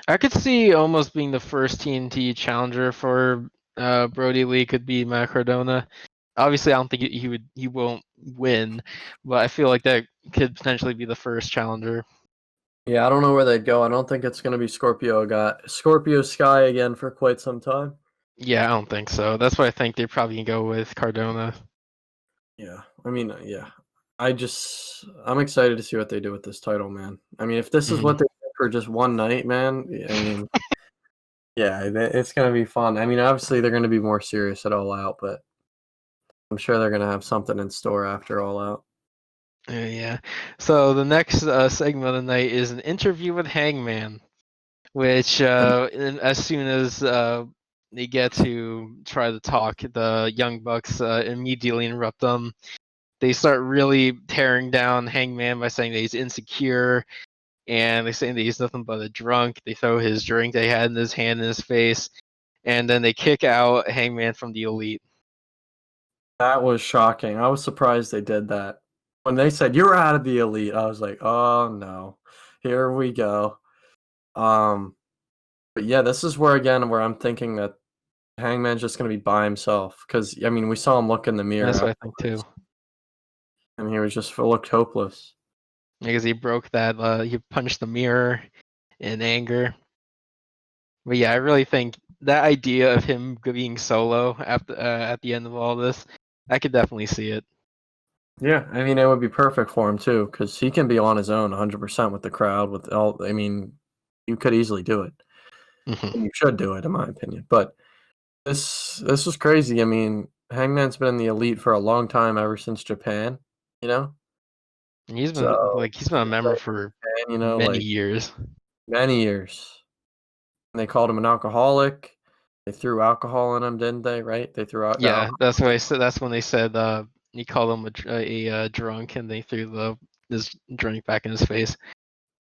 I could see almost being the first TNT challenger for Brodie Lee could be Matt Cardona. Obviously, I don't think he won't win, but I feel like that could potentially be the first challenger. Yeah, I don't know where they'd go. I don't think it's gonna be Scorpio Sky again for quite some time. Yeah, I don't think so. That's why I think they're probably gonna go with Cardona. Yeah, I mean, yeah. I'm excited to see what they do with this title, man. I mean, if this is what they do for just one night, man, I mean, yeah, it's going to be fun. I mean, obviously they're going to be more serious at All Out, but I'm sure they're going to have something in store after All Out. Yeah. So the next segment of the night is an interview with Hangman, which as soon as they get to try to talk, the Young Bucks immediately interrupt them. They start really tearing down Hangman by saying that he's insecure, and they say that he's nothing but a drunk. They throw his drink they had in his hand in his face, and then they kick out Hangman from the Elite. That was shocking. I was surprised they did that. When they said you're out of the Elite, I was like, oh no, here we go. But yeah, this is where I'm thinking that Hangman's just gonna be by himself because I mean we saw him look in the mirror. That's what I think too. And he was just looked hopeless. Because he broke that, he punched the mirror in anger. But yeah, I really think that idea of him being solo at the end of all this, I could definitely see it. Yeah, I mean it would be perfect for him too because he can be on his own 100% with the crowd. With all, I mean, you could easily do it. You should do it, in my opinion. But this was crazy. I mean, Hangman's been in the Elite for a long time, ever since Japan. He's been a member for many like years. many years. And they called him an alcoholic. They threw alcohol in him, didn't they? Right? They threw out. Yeah, that's what I said. That's when they said he called him a drunk, and they threw this drink back in his face.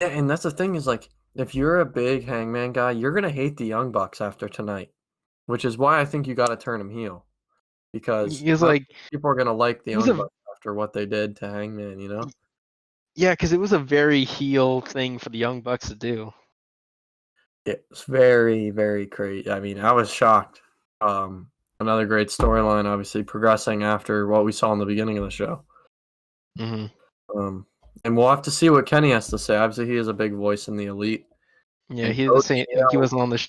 Yeah, and that's the thing is like if you're a big Hangman guy, you're gonna hate the Young Bucks after tonight, which is why I think you got to turn him heel because He's like people are gonna like the Young Bucks after what they did to Hangman, Yeah, because it was a very heel thing for the Young Bucks to do. It's very, very crazy. I mean, I was shocked. Another great storyline, obviously progressing after what we saw in the beginning of the show. Hmm. And we'll have to see what Kenny has to say. Obviously, he is a big voice in the Elite. Yeah, And he's the Cody, same. He wasn't on the.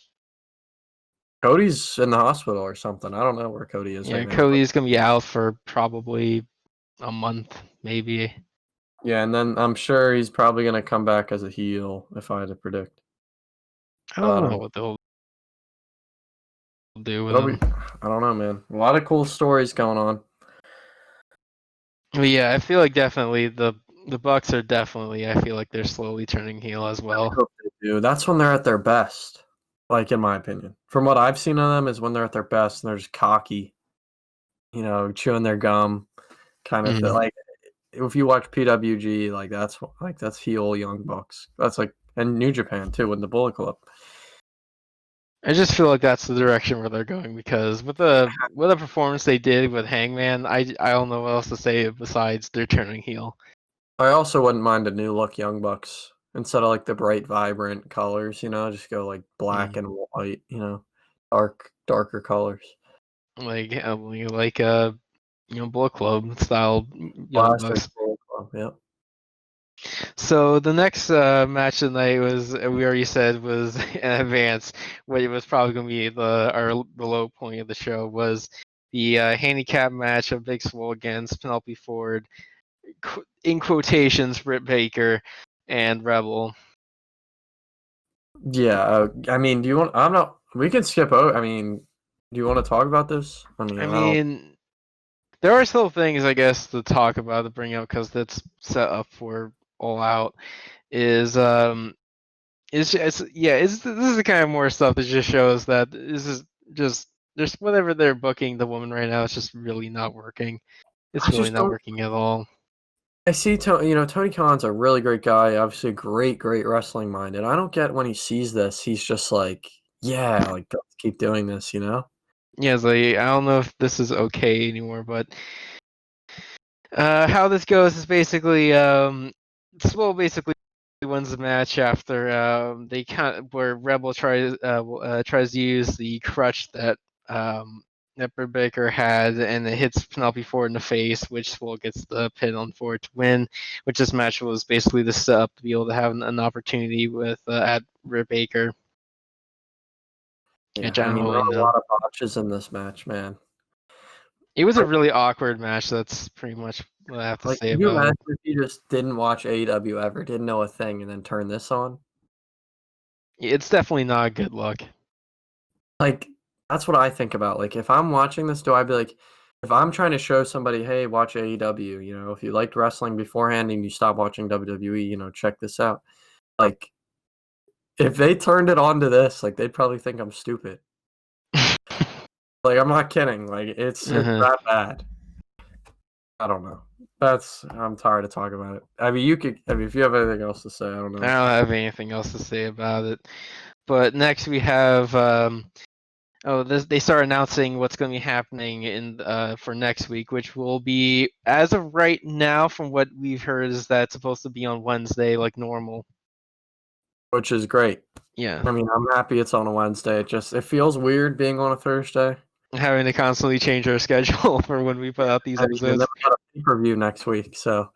Cody's in the hospital or something. I don't know where Cody is Yeah, right now. Cody's gonna be out for probably a month, maybe. Yeah, and then I'm sure he's probably going to come back as a heel, if I had to predict. I But I don't don't know know. what they'll do with It'll be, him. I don't know, man. A lot of cool stories going on. But yeah, I feel like definitely the Bucks are definitely. I feel like they're slowly turning heel as I well. hope they do. That's when they're at their best, like in my opinion. From what I've seen of them is when they're at their best and they're just cocky, chewing their gum, kind of thing. Mhm. Like if you watch PWG, that's heel Young Bucks. That's like and New Japan too with the Bullet Club. I just feel like that's the direction where they're going because with the performance they did with Hangman, I don't know what else to say besides they're turning heel. I also wouldn't mind a new look Young Bucks instead of like the bright, vibrant colors. Just go like black Mm. and white. Darker colors. Like Bullet Club style Young Classic Bucks. Bullet Club. Yep. So the next match of the night was we already said was in advance. What it was probably going to be the low point of the show was the handicap match of Big Swole against Penelope Ford, in quotations, Britt Baker and Rebel. Yeah. I mean, do you want? I'm not. We can skip out. I mean, do you want to talk about this? I mean, I I don't. mean, there are still things I guess to talk about to bring up because that's set up for All Out. Is this is the kind of more stuff that just shows that this is just just whatever they're booking the woman right now, it's just really not working. It's I really just not don't. working at all. I see. Tony Khan's a really great guy. Obviously, great, great wrestling mind. And I don't get when he sees this. He's just like, yeah, like let's keep doing this. Yeah, it's like I don't know if this is okay anymore, but how this goes is basically Swole basically wins the match after they where Rebel tries to use the crutch that Britt Baker had, and it hits Penelope Ford in the face, which Swole gets the pin on Ford to win. Which this match was basically the setup to be able to have an opportunity with at Britt Baker. Yeah. Which I I don't mean, there really are a know. lot of botches in this match, man. It was a really awkward match. That's pretty much what I have to Like, say can you about imagine it. if you just didn't watch AEW ever, didn't know a thing, and then turn this on? It's definitely not a good look. Like, that's what I think about. Like, if I'm watching this, do I be like, if I'm trying to show somebody, hey, watch AEW, if you liked wrestling beforehand and you stop watching WWE, check this out. Like, if they turned it on to this, like, they'd probably think I'm stupid. Like, I'm not kidding. Like, it's Uh-huh. that bad. I don't know. I'm tired of talking about it. I mean, if you have anything else to say, I don't I know. don't have anything else to say about it. But next we have they start announcing what's going to be happening in for next week, which will be as of right now, from what we've heard, is that it's supposed to be on Wednesday like normal. Which is great. Yeah, I mean, I'm happy it's on a Wednesday. It feels weird being on a Thursday. having to constantly change our schedule for when we put out these I mean, and then episodes. we got a pay-per-view next week, so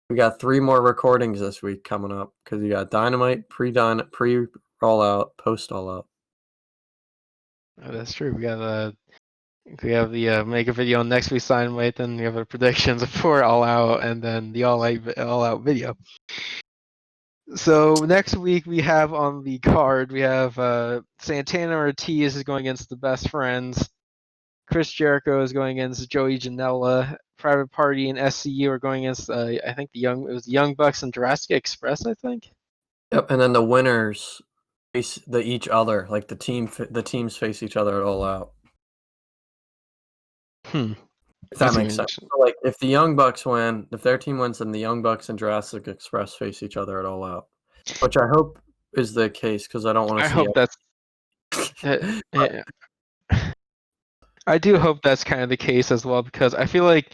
we got 3 more recordings this week coming up because you got Dynamite, pre-All Out, post-All Out. Oh, that's true. We have the make a video on next week's Dynamite, then we have our predictions for All Out, and then the All Out video. So next week we have on the card we have Santana Ortiz is going against the Best Friends. Chris Jericho is going against Joey Janela. Private Party and SCU are going against I think the Young Bucks and Jurassic Express. I think. Yep, and then the winners face each other, like the teams face each other at All Out. Hmm. If that That's makes even sense. So, like, if the Young Bucks win, if their team wins, then the Young Bucks and Jurassic Express face each other at All Out, which I hope is the case because I don't want I to see hope that's. Uh, but uh, I do hope that's kind of the case as well because I feel like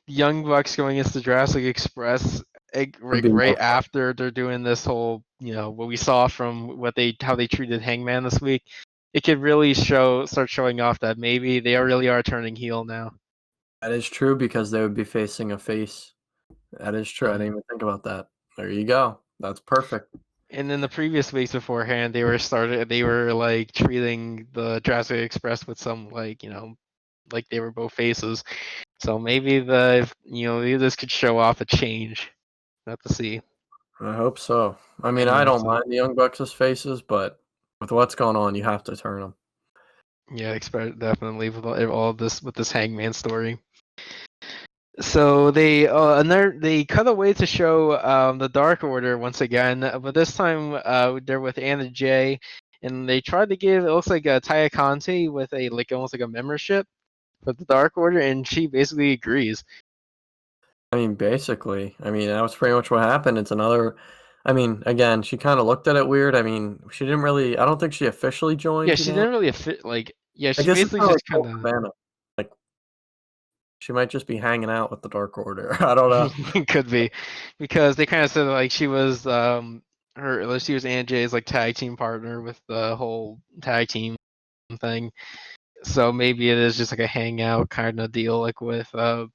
Young Bucks going against the Jurassic Express would like be more right fun. after they're doing this whole what we saw from how they treated Hangman this week, it could really start showing off that maybe they really are turning heel now. That is true because they would be facing a face That is true. I didn't even think about that. There you go. That's perfect. And then the previous weeks beforehand, they were like treating the Jurassic Express with some like like they were both faces. So maybe maybe this could show off a change. Not to see. I hope so. I mean, I Yeah, don't so, mind the Young Bucks' faces, but with what's going on, you have to turn them. yeah, definitely with all this with this Hangman story. So they cut away to show the Dark Order once again, but this time they're with Anna Jay, and they tried to give it looks like a Taya Conte with a like almost like a membership for the Dark Order, and she basically agrees. I mean, basically, I mean, that was pretty much what happened. It's another, I mean, again, she kind of looked at it weird. I mean, she didn't really, I don't think she officially Yeah, joined, she didn't really fit like yeah, I she guess it's basically kind of like just Colt kind of Cabana. Like, she might just be hanging out with the Dark Order. I don't know. could be because they kind of said like she was she was Anna Jay's like tag team partner with the whole tag team thing. So maybe it is just like a hangout kind of deal, like with I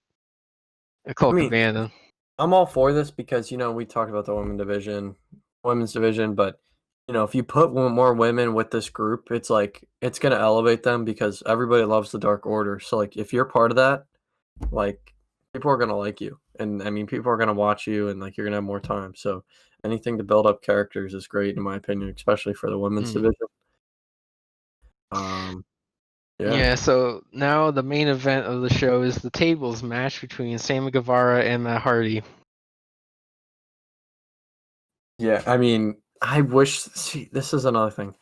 Colt mean, Cabana. I'm all for this because, we talked about the women's division, but, if you put more women with this group, it's like, it's going to elevate them because everybody loves the Dark Order. So, like, if you're part of that, like, people are going to like you. And, I mean, people are going to watch you and, like, you're going to have more time. So, anything to build up characters is great, in my opinion, especially for the women's Mm. division. Yeah. Yeah, so now the main event of the show is the tables match between Sammy Guevara and Matt Hardy. Yeah, I mean, I wish. See, this is another thing.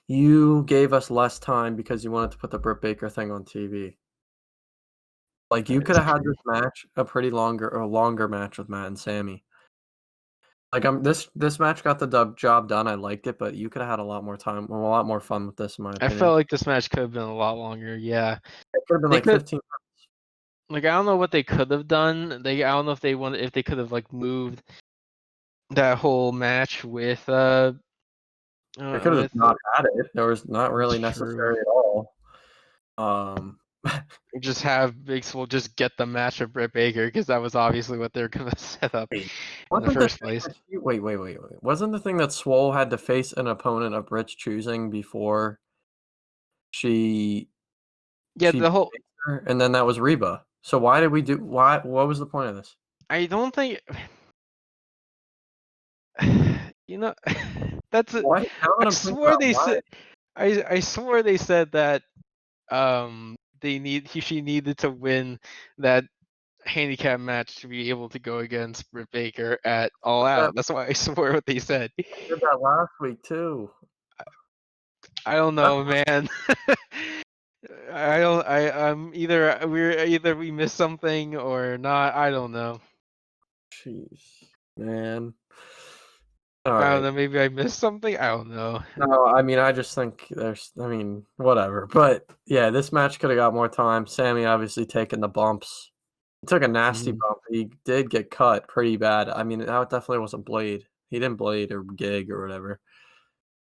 You gave us less time because you wanted to put the Britt Baker thing on TV. Like, you That could is have had true. this match a longer match with Matt and Sammy. Like, this match got the job done. I liked it, but you could have had a lot more time, a lot more fun with this, in my I opinion. felt like this match could have been a lot longer. Yeah, It could have been they like could 15. like I don't know what they could have done. I don't know if they could have like moved that whole match They could have with not had it. There was not it's really true. necessary at all. Um, Just have Big Swole just get the match of Britt Baker because that was obviously what they're gonna set up Wait, in the wasn't the first thing place. that wait. Wasn't the thing that Swole had to face an opponent of Britt's choosing before she Yeah, she the whole faced her? And then that was Reba. So what was the point of this? I don't think you know that's a, Why now that I I'm thinking swore about they why said I swore they said that she needed to win that handicap match to be able to go against Britt Baker at All that Out. That's why I swore what they said. did that last week too. I don't know, man. I don't. I'm either we missed something or not. I don't know. Jeez, man. I don't know. Alright. Maybe I missed something. I don't know. No, I mean, I just think whatever. But yeah, this match could have got more time. Sammy obviously taking the bumps. He took a nasty Mhm. bump. He did get cut pretty bad. I mean, that definitely wasn't Blade. He didn't blade or gig or whatever.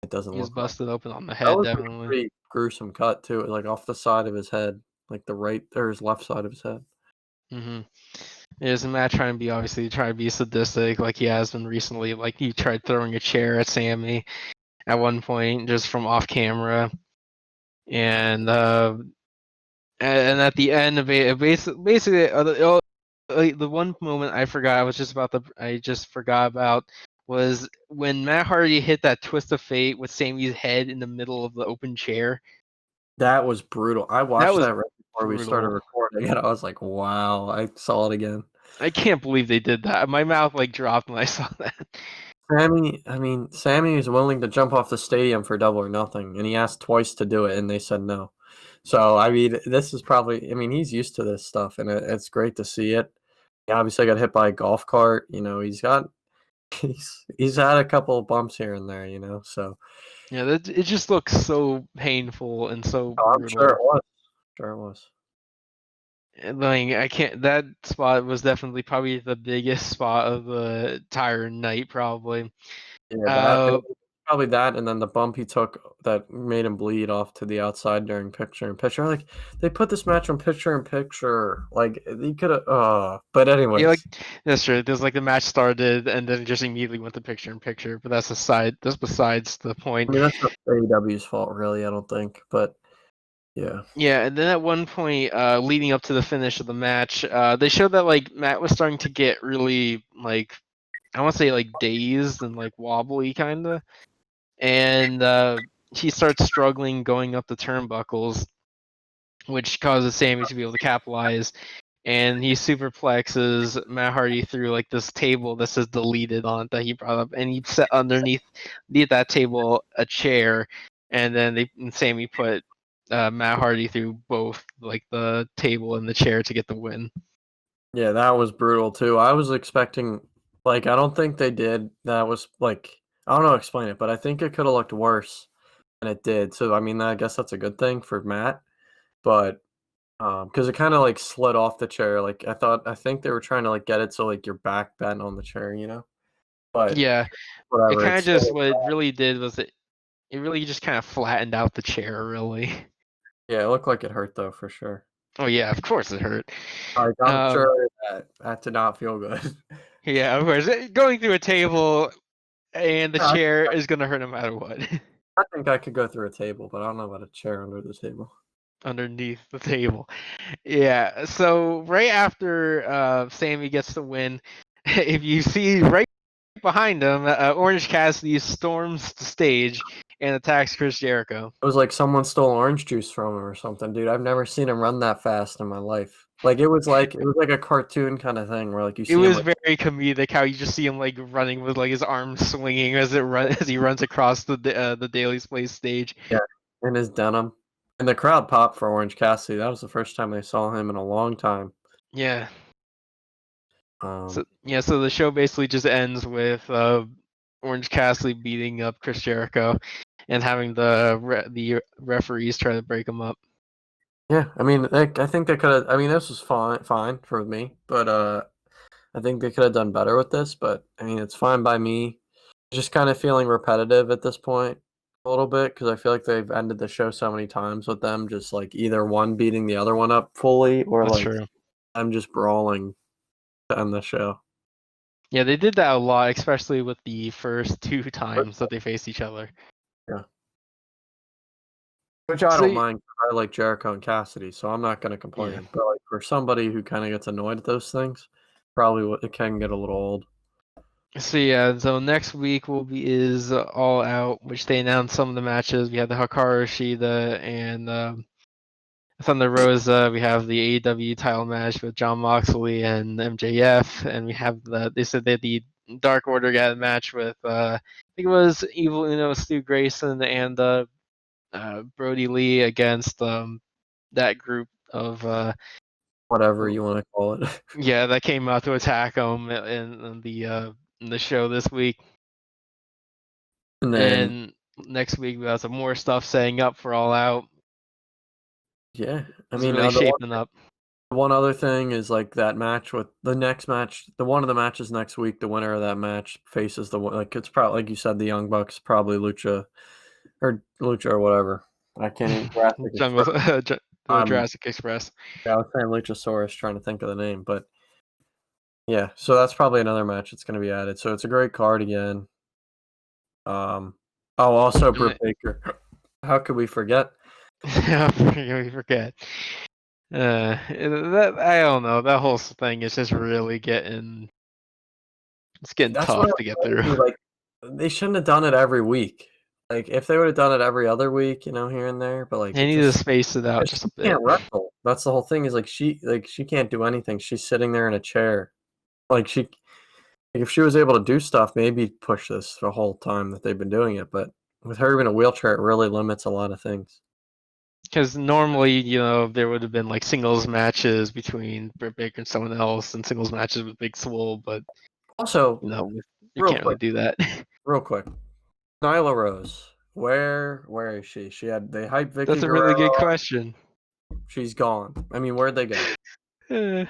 It doesn't He was look like. busted open on the That head, was like a definitely. pretty gruesome cut too, like off the side of his head, like the right or his left side of his head. hmm Is Matt trying to be sadistic like he has been recently? Like he tried throwing a chair at Sammy at one point just from off camera, and at the end of it, basically the one moment I just forgot about was when Matt Hardy hit that twist of fate with Sammy's head in the middle of the open chair. That was brutal. I That watched was that right before we started brutal. recording, and I was like, "Wow!" I saw it again. I can't believe they did that. My mouth like dropped when I saw that. Sammy is willing to jump off the stadium for Double or Nothing, and he asked twice to do it, and they said no. So, I mean, this is probably, I mean, he's used to this stuff, and it's great to see it. He obviously got hit by a golf cart. He's had a couple of bumps here and there, so. Yeah, it just looks so painful and so Oh, I'm sure it brutal. was. Sure it was. And, like I can't. That spot was definitely probably the biggest spot of the entire night, probably. Yeah, that Uh, probably that, and then the bump he took that made him bleed off to the outside during picture-in-picture. Like, they put this match on picture-in-picture. Like, he could have. But Yeah, like anyways, that's true. There's like the match started and then just immediately went to picture in picture, but that's aside. That's besides the I point. mean that's not AEW's fault, really. I don't think, but yeah. Yeah, and then at one point, leading up to the finish of the match, they showed that like Matt was starting to get really like I want to say like dazed and like wobbly kind of, and he starts struggling going up the turnbuckles, which causes Sammy to be able to capitalize. And he superplexes Matt Hardy through like this table that says deleted on it that he brought up, and he set underneath that table a chair, and then Sammy put Matt Hardy through both like the table and the chair to get the win. Yeah, that was brutal too. I was expecting, like, I don't think they did. That was like, I don't know how to explain it, but I think it could have looked worse than it did. So, I mean, I guess that's a good thing for Matt, but because it kind of like slid off the chair. Like, I think they were trying to like get it so like your back bent on the chair, But Yeah, it whatever, kind it's of just still, what it really did was it really just kind of flattened out the chair really. yeah, it looked like it hurt though for sure. Oh yeah, of course it hurt. Like, I'm Um, sure that did not feel good. yeah, of course, going through a table and the Yeah, chair is gonna hurt no matter what. I think I could go through a table, but I don't know about a chair under the table. Underneath the table. Yeah. So right after Sammy gets the win, if you see right behind him, Orange Cassidy storms the stage and attacks Chris Jericho. It was like someone stole orange juice from him or something, dude. I've never seen him run that fast in my life. Like it was like a cartoon kind of thing where like you It see him was like very comedic how you just see him like running with like his arms swinging as he runs across the Daily's Place stage. yeah, in his denim. And the crowd popped for Orange Cassidy. That was the first time they saw him in a long time. Yeah. Um, So the show basically just ends with Orange Cassidy beating up Chris Jericho and having the referees try to break him up. yeah, I mean, I think they could have. I mean, this was fine for me, but I think they could have done better with this. But I mean, it's fine by me. Just kind of feeling repetitive at this point a little bit because I feel like they've ended the show so many times with them just like either one beating the other one up fully or That's like true. I'm just brawling to end the show. Yeah, they did that a lot, especially with the first two times that they faced each other. Yeah. Which I So don't mind 'cause I like Jericho and Cassidy, so I'm not gonna yeah. complain. But like for somebody who kind of gets annoyed at those things, probably it can get a little old. So next week will be is All Out, which they announced some of the matches. We have the Hikaru Shida and Thunder Rosa. We have the AEW title match with John Moxley and MJF, and we have they said that the Dark Order got a match with I think it was Evil Uno, Stu Grayson, and Brodie Lee against that group of Whatever you want to call it. yeah that came out to attack him in the show this week. And then And next week we have some more stuff setting up for All Out. yeah, I It's mean really shaping up. the one other thing is like that match with the next match, the one of the matches next week, the winner of that match faces the one like it's probably like you said, the Young Bucks, probably Lucha or whatever. I can't even Jurassic Jungle Express. Um, Jurassic Express. yeah, I was saying Luchasaurus, trying to think of the name, but yeah, so that's probably another match that's going to be added. So it's a great card again. Um, oh, also Britt Baker. How could we forget? We forget. That I don't know. That whole thing is just really getting That's what tough I'm to get saying. through. Like, they shouldn't have done it every week. Like, if they would have done it every other week, here and there, but like They it need to just space it out 'cause just she a bit. can't wrestle. That's the whole thing. Is like she can't do anything. She's sitting there in a chair. Like if she was able to do stuff, maybe push this the whole time that they've been doing it. But with her in a wheelchair, it really limits a lot of things. Because normally, there would have been like singles matches between Britt Baker and someone else, and singles matches with Big Swole, but Also, you real can't really quick, do that. real quick, Nyla Rose, where is she? They hyped Vicky That's a really Guerrero. good question. She's gone. I mean, where'd they go? Eh,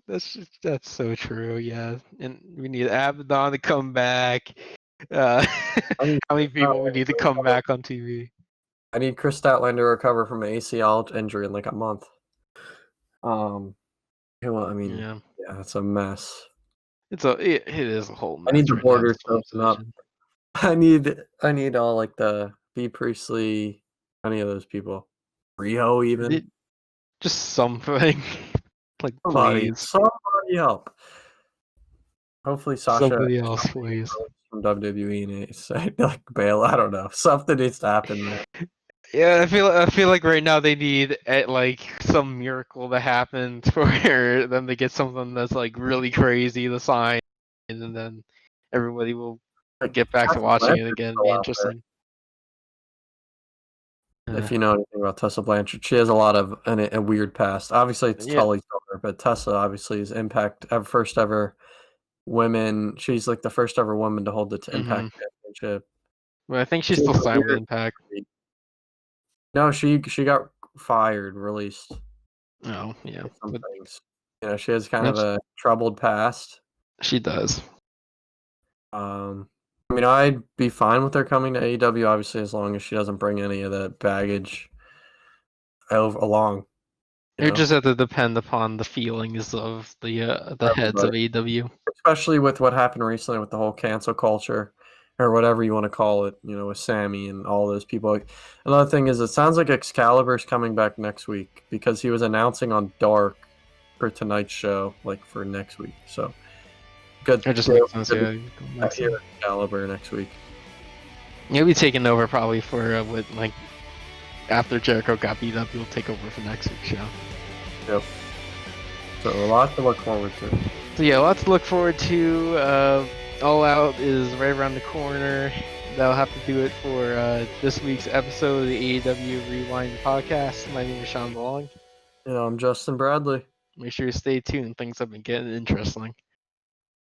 that's so true. Yeah, and we need Abaddon to come back. Uh, I need how many Chris people we Statlander need to to come recover. back on TV? I need Chris Statlander to recover from an ACL injury in like a month. I mean, Yeah, yeah, it's a mess. it is a whole I need mess the right now. Borders This to film open up. division. I need all like the B Priestley, any of those people. Rio even. Just something. Like, Somebody please. help. Hopefully Sasha Somebody else, please. from WWE and say like bail. I don't know. Something needs to happen there. Yeah, I feel like right now they need like some miracle to happen for them to get something that's like really crazy to sign, and then everybody will Like get back to Tessa watching it Blanchard's again. still Be out there. interesting. If you know anything about Tessa Blanchard, she has a lot of a weird past. Obviously, it's Yeah. Tully's daughter, but Tessa obviously is Impact first ever women. She's like the first ever woman to hold the Impact Championship. But I think she's She has still a signed with weird Impact. streak. No, she got fired, released. Oh, yeah. Some But things. You know, she has kind of a troubled past. she does. I mean, I'd be fine with her coming to AEW, obviously, as long as she doesn't bring any of that baggage along. It just have to depend upon the feelings of the heads of Everybody. AEW. Especially with what happened recently with the whole cancel culture, or whatever you want to call it, you know, with Sammy and all those people. Another thing is, it sounds like Excalibur's coming back next week because he was announcing on Dark for tonight's show, like for next week. So good. It just makes sense. Yeah, I hear Excalibur next week. He'll be taking over probably for what, like, after Jericho got beat up, he'll take over for next week's show. Yep. So a lot to look forward to. So yeah, lots to look forward to. All Out is right around the corner. That'll have to do it for this week's episode of the AEW Rewind podcast. My name is Shawn. I'm Justin Bradley. Make sure you stay tuned. Things have been getting interesting.